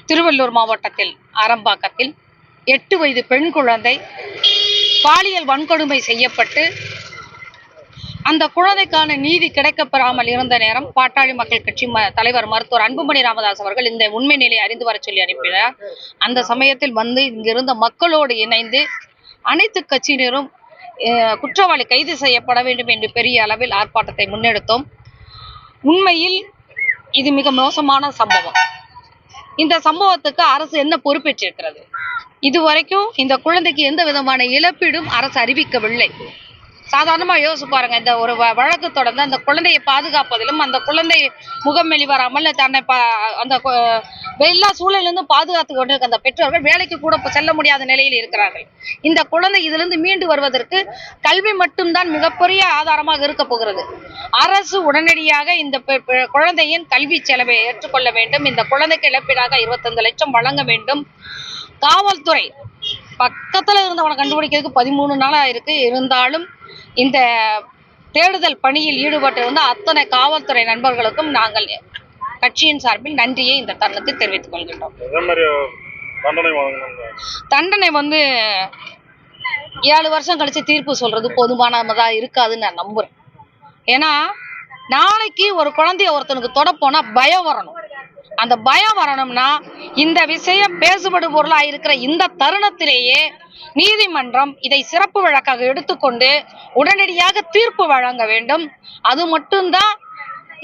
திருவள்ளூர் மாவட்டத்தில் ஆரம்பாக்கத்தில் 8 வயது பெண் குழந்தை பாலியல் வன்கொடுமை செய்யப்பட்டு அந்த குழந்தைக்கான நீதி கிடைக்கப்பெறாமல் இருந்த நேரம் பாட்டாளி மக்கள் கட்சி தலைவர் மருத்துவர் அன்புமணி ராமதாஸ் அவர்கள் இந்த உண்மை நிலையை அறிந்து வர சொல்லி அனுப்பினார். அந்த சமயத்தில் வந்து இங்கிருந்த மக்களோடு இணைந்து அனைத்து கட்சியினரும் குற்றவாளி கைது செய்யப்பட வேண்டும் என்று பெரிய அளவில் ஆர்ப்பாட்டத்தை முன்னெடுத்தோம். உண்மையில் இது மிக மோசமான சம்பவம். இந்த சம்பவத்துக்கு அரசு என்ன பொறுப்பேற்றிருக்கிறது? இதுவரைக்கும் இந்த குழந்தைக்கு எந்த விதமான இழப்பீடும் அரசு அறிவிக்கவில்லை. சாதாரணமா யோசிச்சு பாருங்க, இந்த ஒரு வழக்கு தொடர்ந்து அந்த குழந்தையை பாதுகாப்பதிலும் அந்த குழந்தை முகம் வெளிவராமல் தன்னை அந்த எல்லா சூழலிலிருந்தும் பாதுகாத்து கொண்டிருக்க அந்த பெற்றோர்கள் வேலைக்கு கூட செல்ல முடியாத நிலையில் இருக்கிறார்கள். இந்த குழந்தை இதிலிருந்து மீண்டு வருவதற்கு கல்வி மட்டும்தான் மிகப்பெரிய ஆதாரமாக இருக்க போகிறது. அரசு உடனடியாக இந்த குழந்தையின் கல்வி செலவை ஏற்றுக்கொள்ள வேண்டும். இந்த குழந்தைக்கு இழப்பீடாக 25 லட்சம் வழங்க வேண்டும். காவல்துறை பக்கத்துல இருந்தவனை கண்டுபிடிக்கிறதுக்கு 13 நாளா இருக்கு. இருந்தாலும் இந்த தேடுதல் பணியில் ஈடுபட்டிருந்த அத்தனை காவல்துறை நண்பர்களுக்கும் நாங்கள் கட்சியின் சார்பில் நன்றியை இந்த தருணத்தில் தெரிவித்துக் கொள்கின்றோம். தண்டனை 7 வருஷம் கழிச்சு தீர்ப்பு சொல்றது போதுமானதா இருக்காதுன்னு நான் நம்புறேன். ஏன்னா நாளைக்கு ஒரு குழந்தைய ஒருத்தனுக்கு தொடப்போனா பயம் வரணும். அந்த பயம் வரணும்னா இந்த விஷயம் பேசுபடு பொருளா இருக்கிற இந்த தருணத்திலேயே நீதிமன்றம் இதை சிறப்பு வழக்காக எடுத்துக்கொண்டு உடனடியாக தீர்ப்பு வழங்க வேண்டும். அது மட்டும்தான்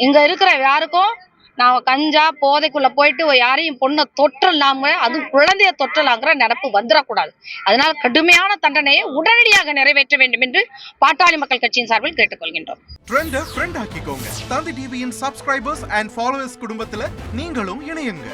இங்க இருக்கிற யாருக்கும் நான் கஞ்சா போதைக்குள்ள போயிட்டு யாரையும் பொண்ணை தொற்றலாம அதுவும் குழந்தைய தொற்றலாங்கிற நினைப்பு வந்துடக்கூடாது. அதனால கடுமையான தண்டனையை உடனடியாக நிறைவேற்ற வேண்டும் என்று பாட்டாளி மக்கள் கட்சியின் சார்பில் கேட்டுக்கொள்கின்றோம். தந்தி டிவியின் சப்ஸ்கிரைபர்ஸ் அண்ட் ஃபாலோவர்ஸ் குடும்பத்துல நீங்களும் இணையுங்க.